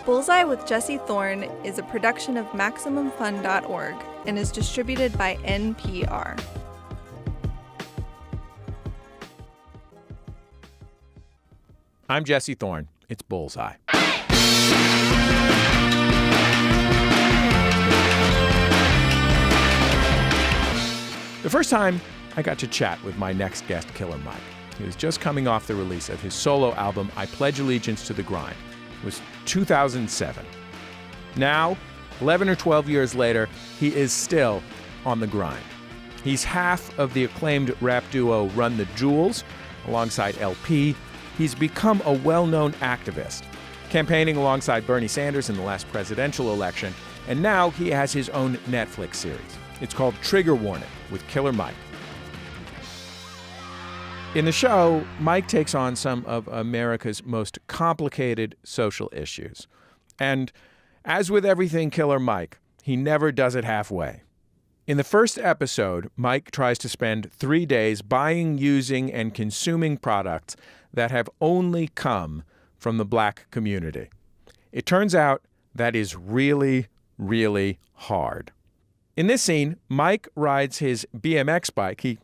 Bullseye with Jesse Thorn is a production of MaximumFun.org and is distributed by NPR. I'm Jesse Thorn. It's Bullseye. The first time I got to chat with my next guest, Killer Mike. He was just coming off the release of his solo album, I Pledge Allegiance to the Grind. It was 2007. Now, 11 or 12 years later, he is still on the grind. He's half of the acclaimed rap duo Run the Jewels, alongside LP. He's become a well-known activist, campaigning alongside Bernie Sanders in the last presidential election, and now he has his own Netflix series. It's called Trigger Warning with Killer Mike. In the show, Mike takes on some of America's most complicated social issues. And as with everything Killer Mike, he never does it halfway. In the first episode, Mike tries to spend 3 days buying, using, and consuming products that have only come from the black community. It turns out that is really, really hard. In this scene, Mike rides his BMX bike. He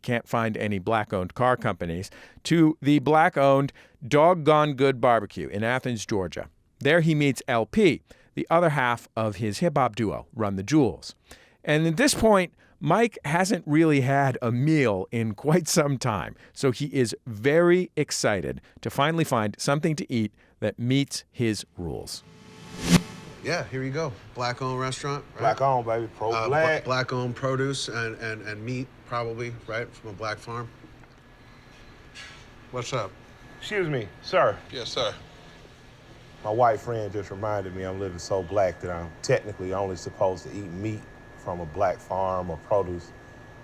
can't find any black-owned car companies, to the black-owned Doggone Good Barbecue in Athens, Georgia. There he meets LP, the other half of his hip-hop duo, Run the Jewels. And at this point, Mike hasn't really had a meal in quite some time, so he is very excited to finally find something to eat that meets his rules. Yeah, here you go. Black-owned restaurant. Right? Black-owned, baby. Pro-black. Black-owned produce and meat, probably, right? From a black farm. What's up? Excuse me, sir. Yes, sir. My white friend just reminded me I'm living so black that I'm technically only supposed to eat meat from a black farm or produce.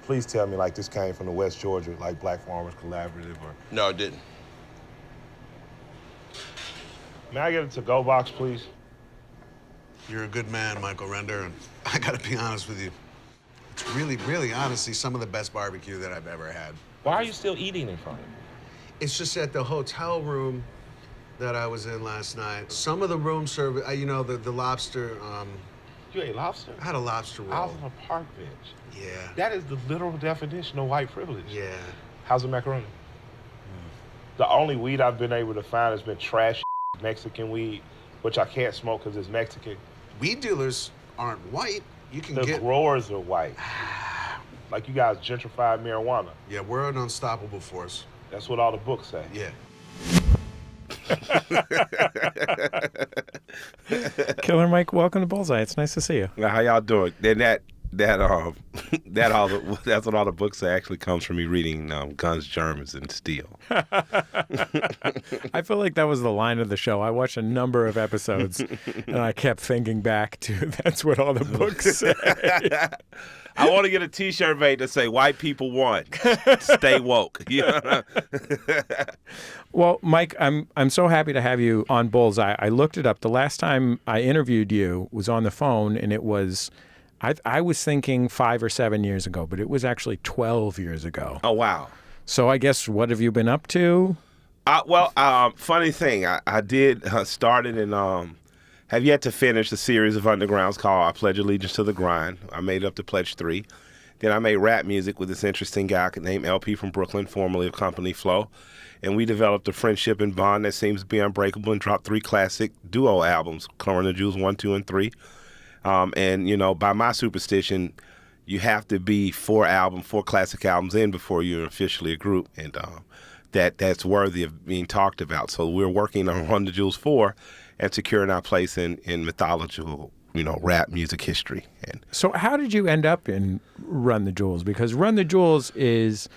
Please tell me like this came from the West Georgia, like Black Farmers Collaborative or... No, it didn't. May I get a to-go box, please? You're a good man, Michael Render, and I gotta be honest with you. It's really, really, honestly, some of the best barbecue that I've ever had. Why are you still eating in front of me? It's just at the hotel room that I was in last night. Some of the room service, you know, the lobster, You ate lobster? I had a lobster roll. I was on a park bench. Yeah. That is the literal definition of white privilege. Yeah. How's the macaroni? The only weed I've been able to find has been trash Mexican weed, which I can't smoke because it's Mexican. Weed dealers aren't white. You can The get... growers are white. Like you guys gentrified marijuana. Yeah, we're an unstoppable force. That's what all the books say. Yeah. Killer Mike, welcome to Bullseye. It's nice to see you. How y'all doing? Then that's what all the books say actually comes from me reading Guns, Germs, and Steel. I feel like that was the line of the show. I watched a number of episodes, and I kept thinking back to that's what all the books say. I want to get a T-shirt made that say "White people won, stay woke." You know? Well, Mike, I'm so happy to have you on Bullseye. I looked it up. The last time I interviewed you was on the phone, and it was, I was thinking 5 or 7 years ago, but it was actually 12 years ago. Oh wow! So I guess what have you been up to? Funny thing, I did started in have yet to finish the series of undergrounds called I Pledge Allegiance to the Grind. I made it up to Pledge 3. Then I made rap music with this interesting guy named LP from Brooklyn, formerly of Company Flow. And we developed a friendship and bond that seems to be unbreakable and dropped 3 classic duo albums, Run the Jewels 1, 2, and 3. And, you know, by my superstition, you have to be 4 classic albums in before you're officially a group. And that's worthy of being talked about. So we're working on Run the Jewels 4 and securing our place in mythological, you know, rap music history. And so how did you end up in Run the Jewels? Because Run the Jewels is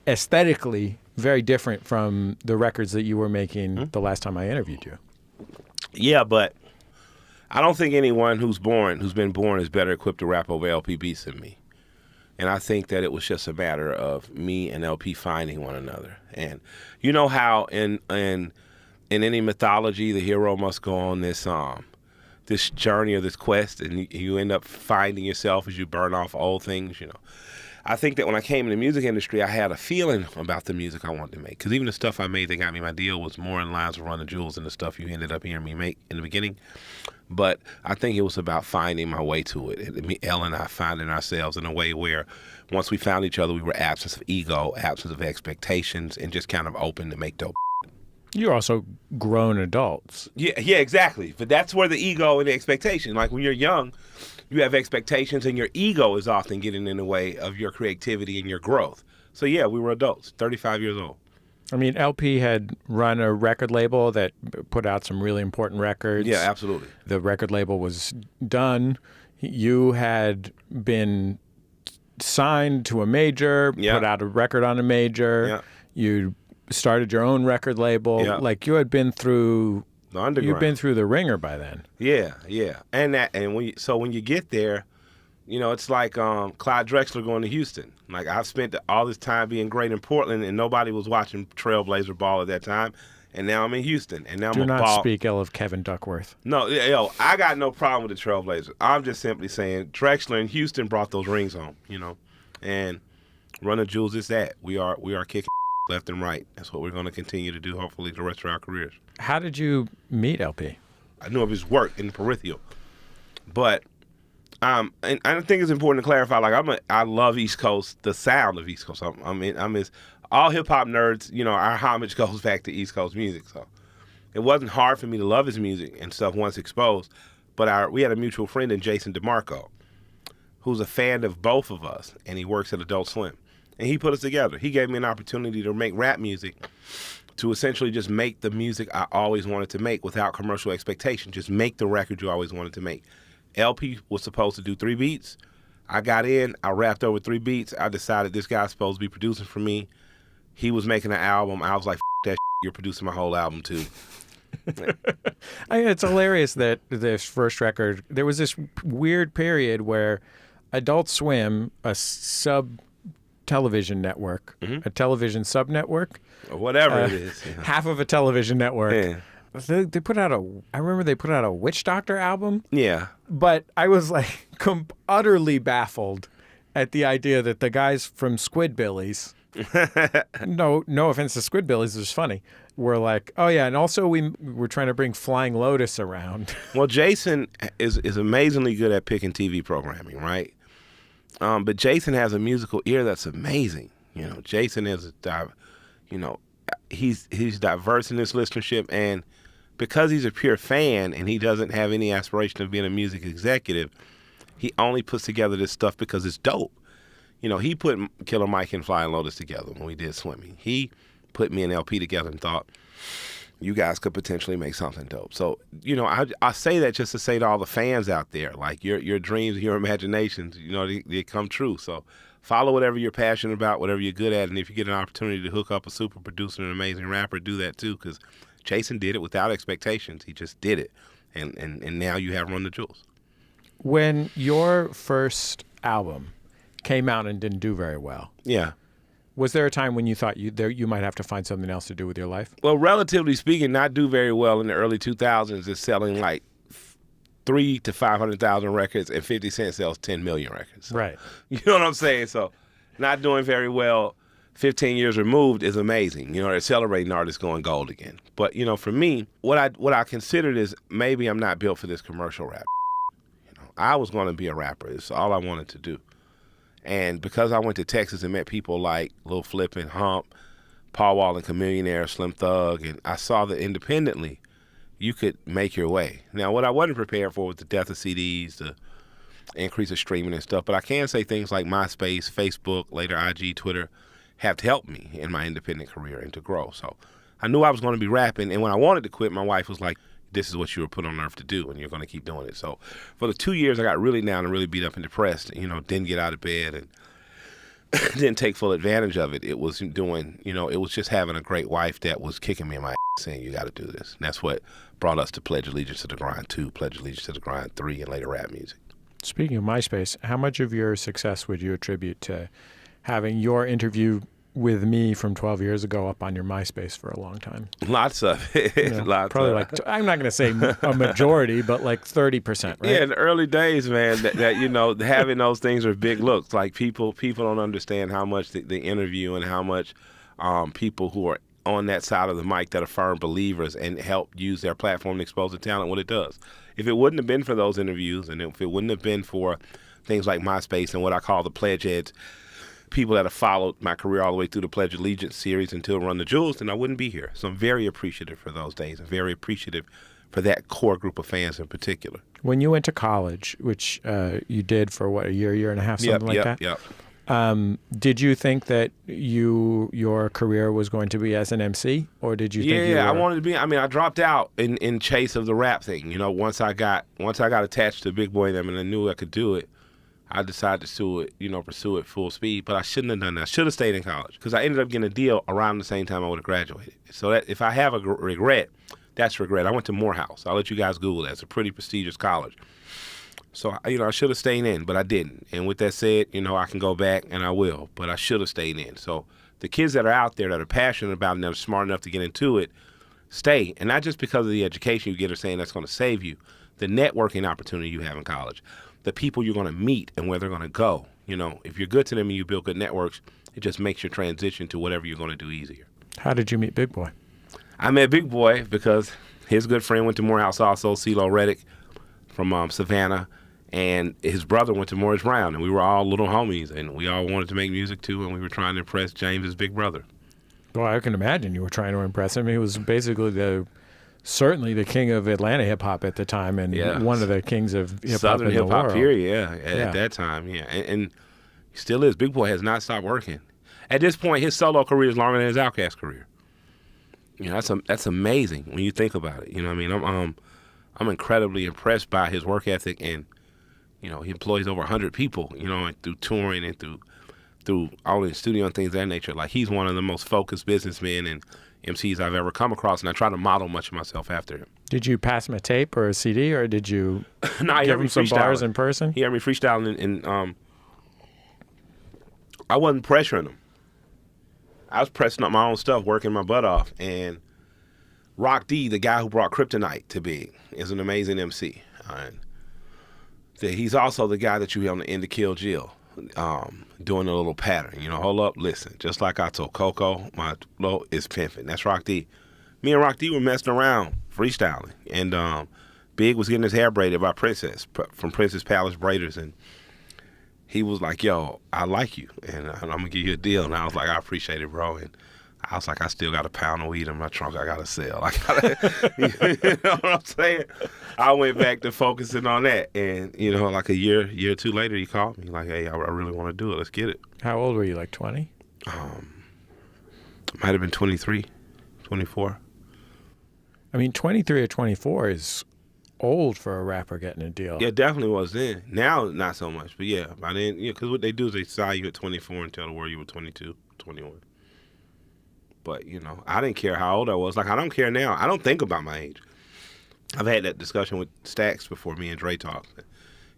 aesthetically very different from the records that you were making the last time I interviewed you. Yeah, but I don't think anyone who's been born is better equipped to rap over LP beats than me. And I think that it was just a matter of me and LP finding one another. And you know how in any mythology, the hero must go on this journey or this quest, and you end up finding yourself as you burn off old things. You know, I think that when I came in the music industry, I had a feeling about the music I wanted to make. Because even the stuff I made that got me my deal was more in lines with Run the Jewels than the stuff you ended up hearing me make in the beginning. But I think it was about finding my way to it. And Elle and I finding ourselves in a way where once we found each other, we were absence of ego, absence of expectations, and just kind of open to make dope. You're also grown adults. Yeah, exactly. But that's where the ego and the expectation, like when you're young, you have expectations and your ego is often getting in the way of your creativity and your growth. So yeah, we were adults, 35 years old. I mean, LP had run a record label that put out some really important records. Yeah, absolutely. The record label was done. You had been signed to a major, put out a record on a major. Yeah. You started your own record label. Yeah. Like you had been through the underground. You've been through the ringer by then. Yeah. And when you get there, you know, it's like Clyde Drexler going to Houston. Like I've spent all this time being great in Portland, and nobody was watching Trailblazer ball at that time. And now I'm in Houston, and now I'm a ball. Do not speak ill of Kevin Duckworth. No, I got no problem with the Trailblazers. I'm just simply saying Drexler and Houston brought those rings home, you know. And Run the Jewels is that. We are kicking left and right. That's what we're going to continue to do, hopefully, the rest of our careers. How did you meet LP? I knew of his work in the peripheral, but and I think it's important to clarify. Like I love East Coast, the sound of East Coast. I'm all hip hop nerds. You know, our homage goes back to East Coast music. So it wasn't hard for me to love his music and stuff once exposed. But we had a mutual friend in Jason DeMarco, who's a fan of both of us, and he works at Adult Swim. And he put us together. He gave me an opportunity to make rap music, to essentially just make the music I always wanted to make without commercial expectation. Just make the record you always wanted to make. LP was supposed to do 3 beats. I got in, I rapped over 3 beats. I decided this guy's supposed to be producing for me. He was making an album. I was like, that shit, you're producing my whole album too. It's hilarious that this first record, there was this weird period where Adult Swim, a sub-television network, a television sub-network, or whatever it is, half of a television network. They put out I remember they put out a Witch Doctor album. Yeah. But I was like utterly baffled at the idea that the guys from Squidbillies, no offense to Squidbillies, it was funny, were like, oh yeah, and also we're trying to bring Flying Lotus around. Well, Jason is amazingly good at picking TV programming, right? But Jason has a musical ear that's amazing. You know, Jason is he's diverse in his listenership, and because he's a pure fan and he doesn't have any aspiration of being a music executive, he only puts together this stuff because it's dope. You know, he put Killer Mike and Flying Lotus together when we did Swimming. He put me and LP together and thought, you guys could potentially make something dope. So, you know, I say that just to say to all the fans out there, like your dreams, your imaginations, you know, they come true. So follow whatever you're passionate about, whatever you're good at, and if you get an opportunity to hook up a super producer and an amazing rapper, do that too, because Jason did it without expectations. He just did it, and now you have Run the Jewels. When your first album came out and didn't do very well, was there a time when you thought you might have to find something else to do with your life? Well, relatively speaking, not do very well in the early 2000s is selling like 300,000 to 500,000 records, and 50 Cent sells 10 million records. So, right. You know what I'm saying? So not doing very well 15 years removed is amazing. You know, they're celebrating artists going gold again. But, you know, for me, what I considered is maybe I'm not built for this commercial rap. You know, I was going to be a rapper. It's all I wanted to do. And because I went to Texas and met people like Lil Flip and Hump, Paul Wall and Chamillionaire, Slim Thug, and I saw that independently you could make your way. Now, what I wasn't prepared for was the death of CDs, the increase of streaming and stuff, but I can say things like MySpace, Facebook, later IG, Twitter, have helped me in my independent career and to grow. So I knew I was going to be rapping, and when I wanted to quit, my wife was like, this is what you were put on earth to do, and you're going to keep doing it. So for the 2 years, I got really down and really beat up and depressed, you know, didn't get out of bed and didn't take full advantage of it. It was doing, you know, it was just having a great wife that was kicking me in my ass saying, you got to do this. And that's what brought us to Pledge Allegiance to the Grind 2, Pledge Allegiance to the Grind 3, and later rap music. Speaking of MySpace, how much of your success would you attribute to having your interview with me from 12 years ago up on your MySpace for a long time. Lots of it. You know, Lots probably of like, I'm not going to say a majority, but like 30%, right? Yeah, in the early days, man, that you know, having those things are big looks. Like people don't understand how much the interview and how much people who are on that side of the mic that are firm believers and help use their platform to expose the talent, what it does. If it wouldn't have been for those interviews, and if it wouldn't have been for things like MySpace and what I call the Pledge Heads, people that have followed my career all the way through the Pledge Allegiance series until Run the Jewels, then I wouldn't be here. So I'm very appreciative for those days and very appreciative for that core group of fans in particular. When you went to college, which you did for what, a year and a half, something like that? Yep. Did you think that your career was going to be as an MC, or did you think you were... I wanted to be. I mean, I dropped out in chase of the rap thing. You know, once I got attached to Big Boy and them, and I knew I could do it, I decided to pursue it full speed. But I shouldn't have done that. I should have stayed in college because I ended up getting a deal around the same time I would have graduated. So that if I have a regret, that's regret. I went to Morehouse. I'll let you guys Google that. It's a pretty prestigious college. So, I should have stayed in, but I didn't. And with that said, I can go back and I will, but I should have stayed in. So the kids that are out there that are passionate about it and that are smart enough to get into it, stay. And not just because of the education you get or saying that's going to save you, the networking opportunity you have in college, the people you're going to meet and where they're going to go. If you're good to them and you build good networks, it just makes your transition to whatever you're going to do easier. How did you meet Big Boy? I met Big Boy because his good friend went to Morehouse also, CeeLo Reddick from Savannah. And his brother went to Morris Brown, and we were all little homies, and we all wanted to make music too, and we were trying to impress James's big brother. Well, I can imagine you were trying to impress him. He was basically certainly the king of Atlanta hip hop at the time, and one of the kings of hip hop Southern in hip the hop world. period, at that time, and he still is. Big Boy has not stopped working. At this point, his solo career is longer than his Outkast career. That's amazing when you think about it. You know what I mean? I'm incredibly impressed by his work ethic and. He employs over 100 people, and through touring and through all the studio and things of that nature. Like, he's one of the most focused businessmen and MCs I've ever come across, and I try to model much of myself after him. Did you pass him a tape or a CD, or did you give him some bars in person? He heard me freestyling, and I wasn't pressuring him. I was pressing up my own stuff, working my butt off. And Rock D, the guy who brought Kryptonite to Big, is an amazing MC. He's also the guy that you hear on the end of Kill Jill, doing a little pattern. Hold up, listen. Just like I told Coco, my flow is pimping. That's Rock D. Me and Rock D were messing around, freestyling. And Big was getting his hair braided by Princess, from Princess Palace Braiders. And he was like, yo, I like you, and I'm going to give you a deal. And I was like, I appreciate it, bro. And I was like, I still got a pound of weed in my trunk I got to sell. You know what I'm saying? I went back to focusing on that. And, like a year or two later, he called me like, hey, I really want to do it. Let's get it. How old were you, like 20? Might have been 23, 24. I mean, 23 or 24 is old for a rapper getting a deal. Yeah, definitely was then. Now, not so much. But yeah, by then, because what they do is they sign you at 24 and tell the world you were 22, 21. But, I didn't care how old I was. Like, I don't care now. I don't think about my age. I've had that discussion with Stax before me and Dre talked.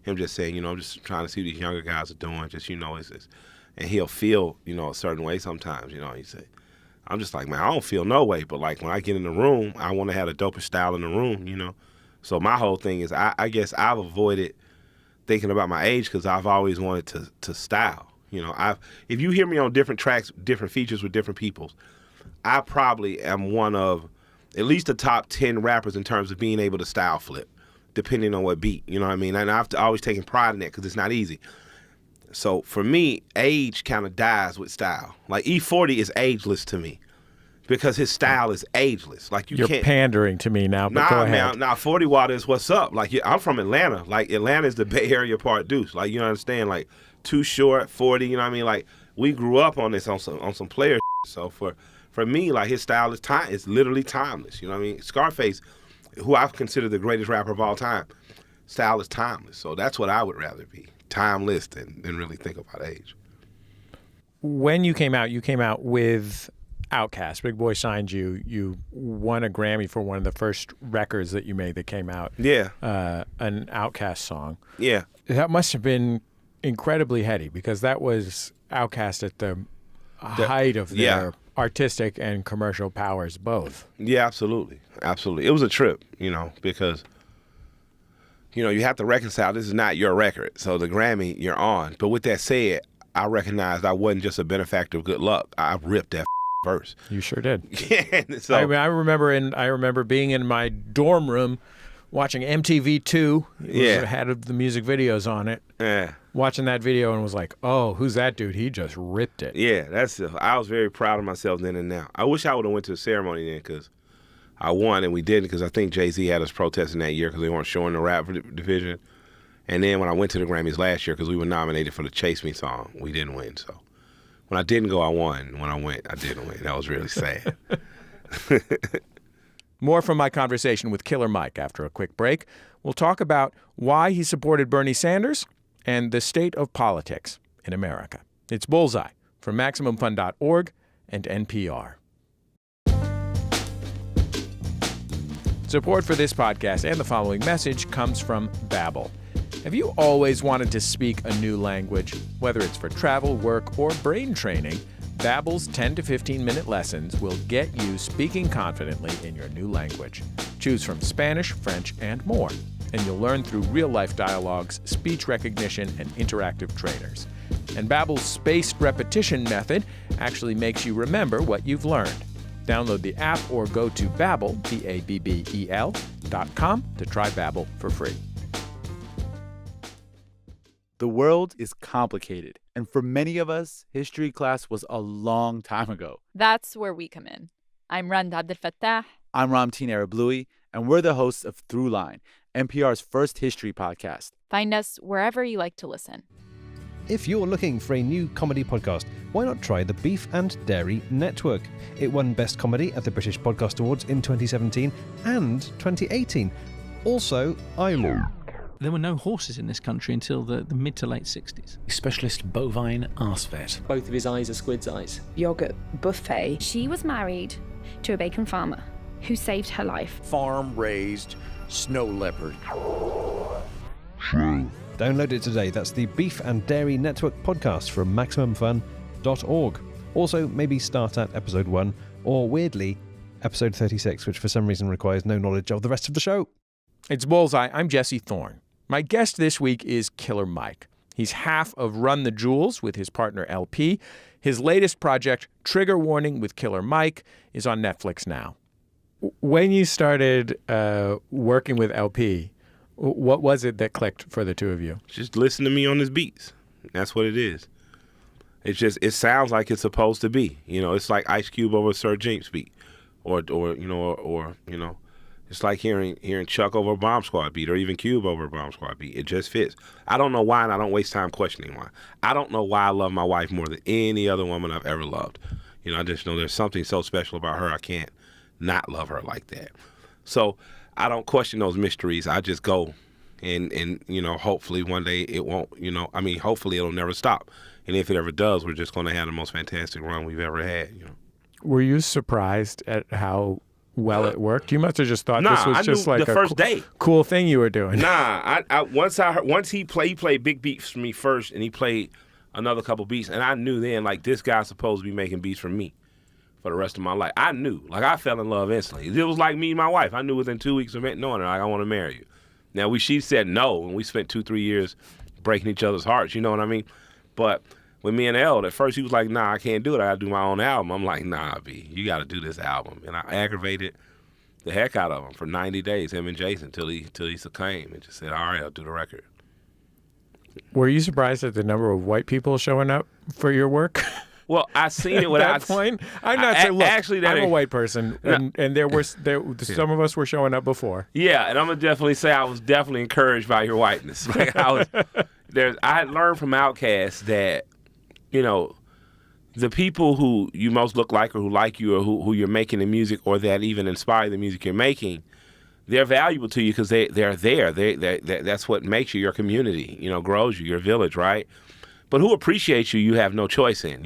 Him just saying, I'm just trying to see what these younger guys are doing. Just, it's this. And he'll feel, a certain way sometimes, he say. I'm just like, man, I don't feel no way. But, like, when I get in the room, I want to have the dopest style in the room, So my whole thing is, I guess I've avoided thinking about my age because I've always wanted to style. If you hear me on different tracks, different features with different peoples, I probably am one of at least the top 10 rappers in terms of being able to style flip, depending on what beat, you know what I mean? And I've always taken pride in that because it's not easy. So for me, age kind of dies with style. Like E40 is ageless to me because his style is ageless. Like You're pandering to me now, but go ahead. Nah, 40 Watt is what's up. Like, I'm from Atlanta. Like, Atlanta is the Bay Area part deuce. Like, you understand? Like, Too Short, 40, you know what I mean? Like, we grew up on this on some player So for me, like, his style is it's literally timeless. You know what I mean? Scarface, who I consider the greatest rapper of all time, style is timeless. So that's what I would rather be, timeless than really think about age. When you came out with Outkast. Big Boy signed you. You won a Grammy for one of the first records that you made that came out. Yeah. An Outkast song. Yeah. That must have been incredibly heady because that was Outkast at the height of their artistic and commercial powers both. Yeah, absolutely. Absolutely. It was a trip, because, you have to reconcile this is not your record. So the Grammy, you're on. But with that said, I recognized I wasn't just a benefactor of good luck. I ripped that verse. You sure did. Yeah. So, I remember being in my dorm room watching MTV2. It had the music videos on it. Yeah. Watching that video and was like, oh, who's that dude? He just ripped it. Yeah, I was very proud of myself then and now. I wish I would have went to the ceremony then because I won and we didn't because I think Jay-Z had us protesting that year because they weren't showing the rap division. And then when I went to the Grammys last year because we were nominated for the Chase Me song, we didn't win. So when I didn't go, I won. When I went, I didn't win. That was really sad. More from my conversation with Killer Mike after a quick break. We'll talk about why he supported Bernie Sanders and the state of politics in America. It's Bullseye from MaximumFun.org and NPR. Support for this podcast and the following message comes from Babbel. Have you always wanted to speak a new language? Whether it's for travel, work, or brain training, Babbel's 10 to 15-minute lessons will get you speaking confidently in your new language. Choose from Spanish, French, and more. And you'll learn through real-life dialogues, speech recognition, and interactive trainers. And Babbel's spaced repetition method actually makes you remember what you've learned. Download the app or go to Babbel, BABBEL.com to try Babbel for free. The world is complicated, and for many of us, history class was a long time ago. That's where we come in. I'm Rand Abdel Fattah. I'm Ramteen Arablouei, and we're the hosts of Throughline, NPR's first history podcast. Find us wherever you like to listen. If you're looking for a new comedy podcast, why not try the Beef and Dairy Network? It won Best Comedy at the British Podcast Awards in 2017 and 2018. Also, There were no horses in this country until the mid to late 60s. Specialist bovine arse vet. Both of his eyes are squid's eyes. Yogurt buffet. She was married to a bacon farmer who saved her life. Farm-raised snow leopard. Download it today. That's the Beef and Dairy Network podcast from MaximumFun.org. Also, maybe start at episode 1 or, weirdly, episode 36, which for some reason requires no knowledge of the rest of the show. It's Bullseye. I'm Jesse Thorn. My guest this week is Killer Mike. He's half of Run the Jewels with his partner LP. His latest project, Trigger Warning with Killer Mike, is on Netflix now. When you started working with LP, what was it that clicked for the two of you? Just listen to me on his beats. That's what it is. It sounds like it's supposed to be. It's like Ice Cube over Sir James beat, or it's like hearing Chuck over a Bomb Squad beat, or even Cube over a Bomb Squad beat. It just fits. I don't know why, and I don't waste time questioning why. I don't know why I love my wife more than any other woman I've ever loved. I just know there's something so special about her. I can't not love her like that. So I don't question those mysteries. I just go, and hopefully one day it won't. Hopefully it'll never stop. And if it ever does, we're just going to have the most fantastic run we've ever had. Were you surprised at how well it worked? You must have just thought this was just like the first day cool thing you were doing. Once he played big beats for me first, and he played another couple beats, and I knew then like this guy's supposed to be making beats for me for the rest of my life. I knew, like I fell in love instantly. It was like me and my wife. I knew within 2 weeks of knowing her, like I want to marry you. Now she said no, and we spent 2-3 years breaking each other's hearts. You know what I mean? But with me and Elle, at first he was like, nah, I can't do it. I got to do my own album. I'm like, nah, B, you got to do this album. And I aggravated the heck out of him for 90 days, him and Jason, till he succumbed and just said, all right, I'll do the record. Were you surprised at the number of white people showing up for your work? Well, I seen it without. At that point, I'm not saying. Look, actually, I'm a white person, and some of us were showing up before. Yeah, and I'm gonna definitely say I was definitely encouraged by your whiteness. Like I had learned from Outkast that, the people who you most look like, or who like you, or who you're making the music, or that even inspire the music you're making, they're valuable to you because they're there. That's what makes you your community. Grows you, your village, right? But who appreciates you, you have no choice in.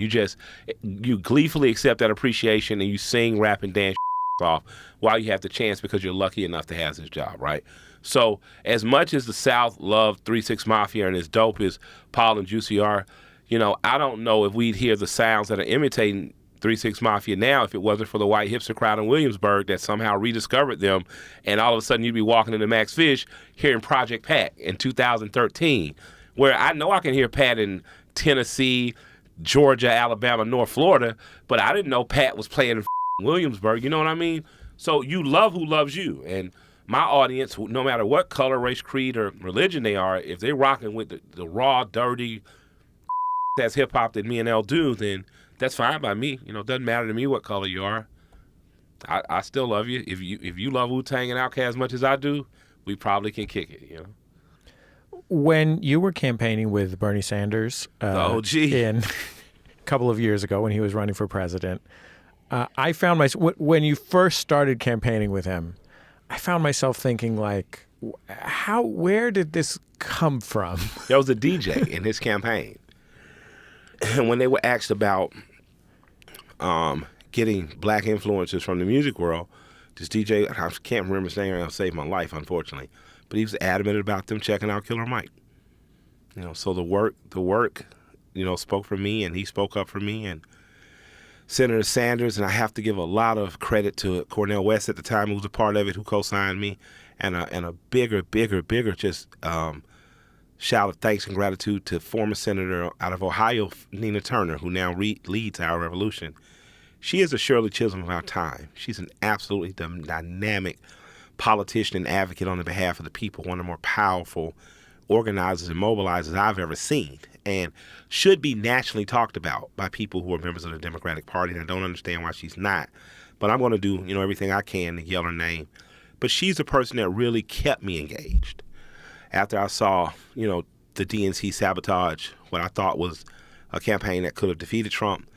You gleefully accept that appreciation, and you sing, rap, and dance off while you have the chance because you're lucky enough to have this job, right? So as much as the South loved 3 6 Mafia and as dope as Paul and Juicy are, I don't know if we'd hear the sounds that are imitating 3 6 Mafia now if it wasn't for the white hipster crowd in Williamsburg that somehow rediscovered them, and all of a sudden you'd be walking into Max Fish hearing Project Pat in 2013, where I know I can hear Pat in Tennessee, Georgia, Alabama, North Florida, but I didn't know Pat was playing in Williamsburg, you know what I mean? So you love who loves you, and my audience, no matter what color, race, creed, or religion they are, if they're rocking with the raw, dirty, that's hip-hop that me and Elle do, then that's fine by me. It doesn't matter to me what color you are. I still love you. If you love Wu-Tang and Outkast as much as I do, we probably can kick it, When you were campaigning with Bernie Sanders in a couple of years ago when he was running for president, I found myself, when you first started campaigning with him, I found myself thinking, like, where did this come from? There was a DJ in his campaign. And when they were asked about getting black influencers from the music world, this DJ, I can't remember his name, it'll save my life, unfortunately, but he was adamant about them checking out Killer Mike. So the work, spoke for me, and he spoke up for me, and Senator Sanders, and I have to give a lot of credit to Cornel West at the time, who was a part of it, who co-signed me, and a bigger just shout of thanks and gratitude to former Senator out of Ohio, Nina Turner, who now leads our revolution. She is a Shirley Chisholm of our time. She's an absolutely dynamic politician and advocate on the behalf of the people, one of the more powerful organizers and mobilizers I've ever seen, and should be nationally talked about by people who are members of the Democratic Party, and I don't understand why she's not. But I'm going to do, everything I can to yell her name. But she's a person that really kept me engaged. After I saw, the DNC sabotage what I thought was a campaign that could have defeated Trump,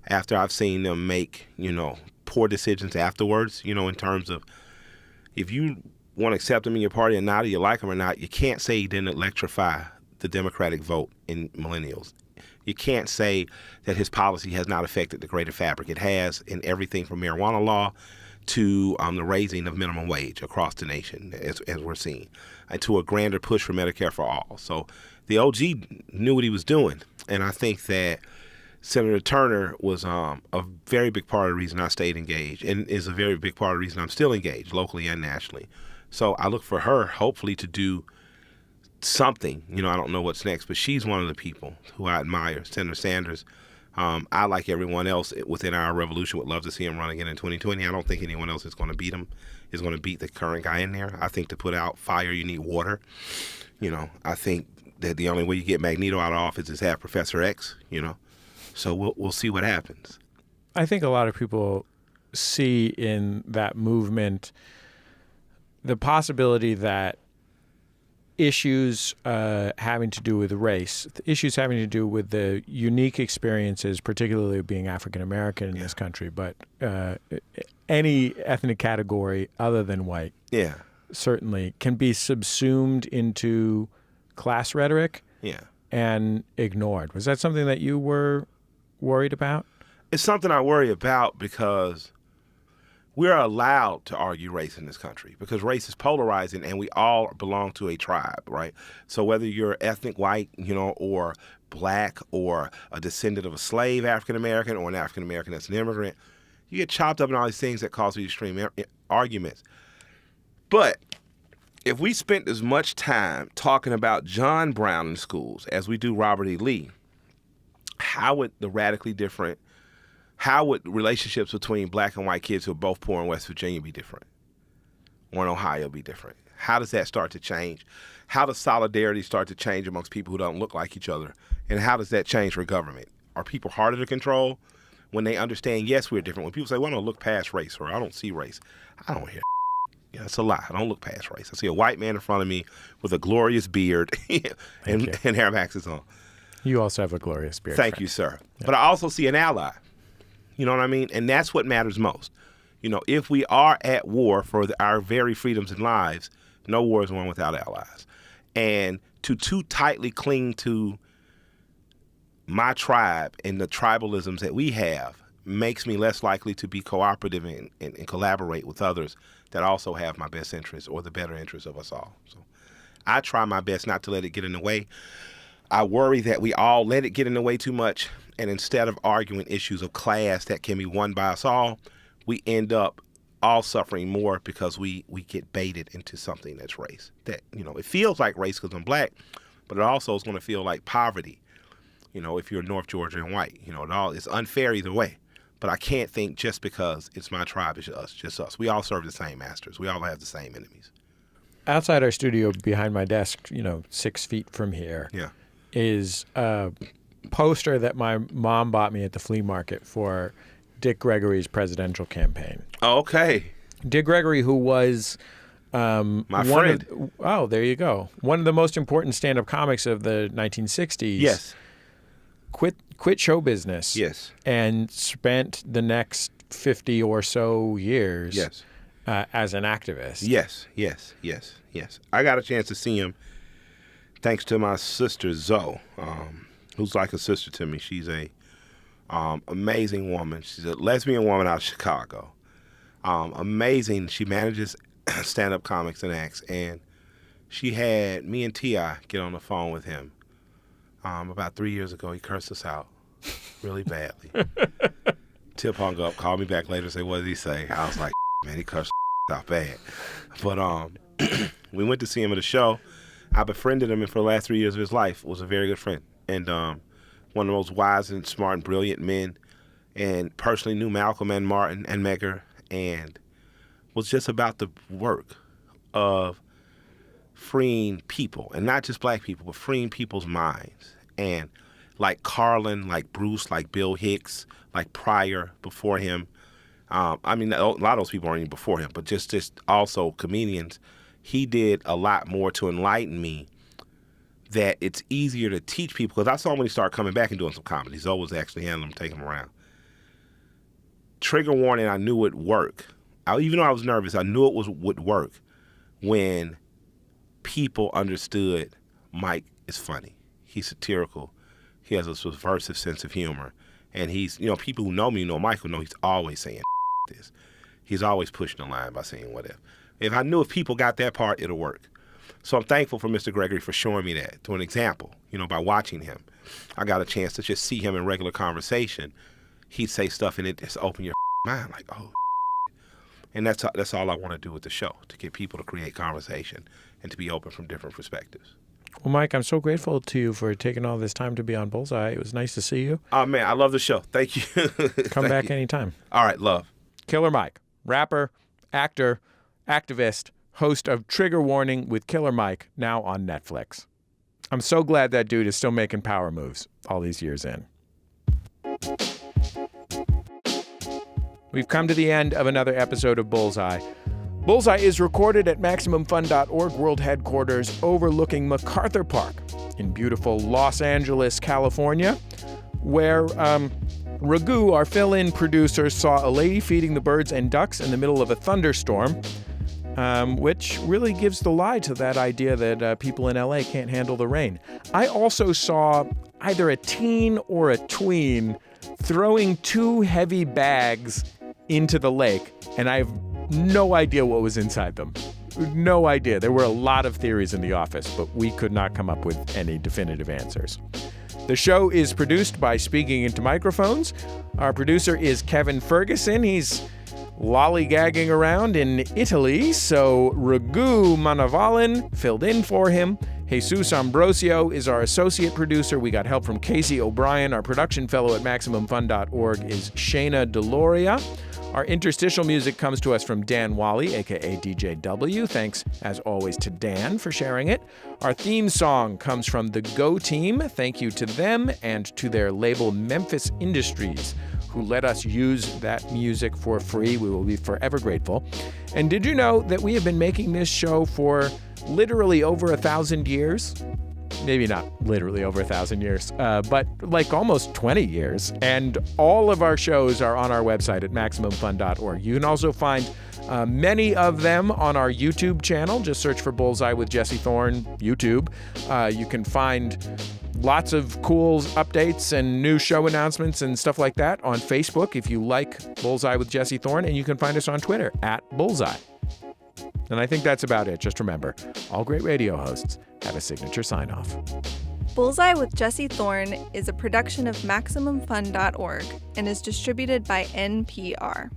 after I've seen them make, poor decisions afterwards, in terms of if you want to accept them in your party or not, or you like them or not, you can't say he didn't electrify the Democratic vote in millennials. You can't say that his policy has not affected the greater fabric. It has, in everything from marijuana law to the raising of minimum wage across the nation, as we're seeing, and to a grander push for Medicare for all. So the OG knew what he was doing, and I think that Senator Turner was a very big part of the reason I stayed engaged, and is a very big part of the reason I'm still engaged, locally and nationally. So I look for her, hopefully, to do something. I don't know what's next, but she's one of the people who I admire. Senator Sanders, I, like everyone else within our revolution, would love to see him run again in 2020. I don't think anyone else is going to beat him, is going to beat the current guy in there. I think to put out fire, you need water. I think that the only way you get Magneto out of office is have Professor X, So we'll see what happens. I think a lot of people see in that movement the possibility that issues having to do with race, issues having to do with the unique experiences, particularly being African American in this country, but any ethnic category other than white, certainly can be subsumed into class rhetoric and ignored. Was that something that you were worried about? It's something I worry about because we're allowed to argue race in this country because race is polarizing and we all belong to a tribe, right? So whether you're ethnic white, or black, or a descendant of a slave African-American, or an African-American that's an immigrant, you get chopped up in all these things that cause these extreme arguments. But if we spent as much time talking about John Brown in schools as we do Robert E. Lee, how would relationships between black and white kids who are both poor in West Virginia be different? Or in Ohio be different? How does that start to change? How does solidarity start to change amongst people who don't look like each other? And how does that change for government? Are people harder to control when they understand, yes, we're different? When people say, well, I don't look past race, or I don't see race, I don't hear that's a lie. I don't look past race. I see a white man in front of me with a glorious beard and hair maxes on. You also have a glorious beard. Thank you, sir. Yeah. But I also see an ally. You know what I mean? And that's what matters most. If we are at war for our very freedoms and lives, no war is won without allies. And to too tightly cling to my tribe and the tribalisms that we have makes me less likely to be cooperative and collaborate with others that also have my best interests or the better interests of us all. So I try my best not to let it get in the way. I worry that we all let it get in the way too much, and instead of arguing issues of class that can be won by us all, we end up all suffering more because we get baited into something that's race. That, it feels like race because I'm black, but it also is going to feel like poverty, if you're North Georgia and white. It's unfair either way. But I can't think just because it's my tribe, it's just us. We all serve the same masters. We all have the same enemies. Outside our studio, behind my desk, 6 feet from here, is a poster that my mom bought me at the flea market for Dick Gregory's presidential campaign. Oh, okay. Dick Gregory, who was my friend. Oh, there you go. One of the most important stand-up comics of the 1960s. Yes. Quit show business. Yes. And spent the next 50 or so years. Yes. As an activist. Yes. I got a chance to see him thanks to my sister Zoe, who's like a sister to me. She's a amazing woman. She's a lesbian woman out of Chicago. Amazing. She manages stand-up comics and acts, and she had me and T.I. get on the phone with him about 3 years ago. He cursed us out really badly. Tip hung up, called me back later and said, "What did he say?" I was like, "Man, he cursed out bad." But we went to see him at a show. I befriended him, and for the last 3 years of his life was a very good friend. And one of the most wise and smart and brilliant men, and personally knew Malcolm and Martin and Medgar, and was just about the work of freeing people, and not just black people, but freeing people's minds. And like Carlin, like Bruce, like Bill Hicks, like Pryor before him. A lot of those people aren't even before him, but just also comedians. He did a lot more to enlighten me that it's easier to teach people, because I saw him when he started coming back and doing some comedy. Zoe was actually handling him, taking him around. Trigger warning, I knew it would work. Even though I was nervous, I knew it would work when people understood Mike is funny. He's satirical. He has a subversive sense of humor. And he's, people who know me know Mike, who know he's always saying this. He's always pushing the line by saying whatever. If people got that part, it'll work. So I'm thankful for Mr. Gregory for showing me that, to an example, by watching him. I got a chance to just see him in regular conversation. He'd say stuff and it just open your mind like, oh. And that's all I want to do with the show, to get people to create conversation and to be open from different perspectives. Well, Mike, I'm so grateful to you for taking all this time to be on Bullseye. It was nice to see you. Oh, man, I love the show. Thank you. Come back anytime. All right, love. Killer Mike, rapper, actor, activist, host of Trigger Warning with Killer Mike, now on Netflix. I'm so glad that dude is still making power moves all these years in. We've come to the end of another episode of Bullseye. Bullseye is recorded at MaximumFun.org world headquarters overlooking MacArthur Park in beautiful Los Angeles, California, where Raghu, our fill-in producer, saw a lady feeding the birds and ducks in the middle of a thunderstorm, which really gives the lie to that idea that people in LA can't handle the rain. I also saw either a teen or a tween throwing 2 heavy bags into the lake, and I have no idea what was inside them. No idea. There were a lot of theories in the office, but we could not come up with any definitive answers. The show is produced by Speaking Into Microphones. Our producer is Kevin Ferguson. He's lollygagging around in Italy, so Raghu Manavalan filled in for him. Jesus Ambrosio is our associate producer. We got help from Casey O'Brien. Our production fellow at MaximumFun.org is Shayna Deloria. Our interstitial music comes to us from Dan Wally, a.k.a. DJ W. Thanks, as always, to Dan for sharing it. Our theme song comes from the Go Team. Thank you to them and to their label Memphis Industries, who let us use that music for free. We will be forever grateful. And did you know that we have been making this show for literally over 1,000 years? Maybe not literally over 1,000 years, but like almost 20 years. And all of our shows are on our website at MaximumFun.org. You can also find many of them on our YouTube channel. Just search for Bullseye with Jesse Thorn, YouTube. You can find lots of cool updates and new show announcements and stuff like that on Facebook if you like Bullseye with Jesse Thorn. And you can find us on Twitter at Bullseye. And I think that's about it. Just remember, all great radio hosts have a signature sign-off. Bullseye with Jesse Thorn is a production of MaximumFun.org and is distributed by NPR.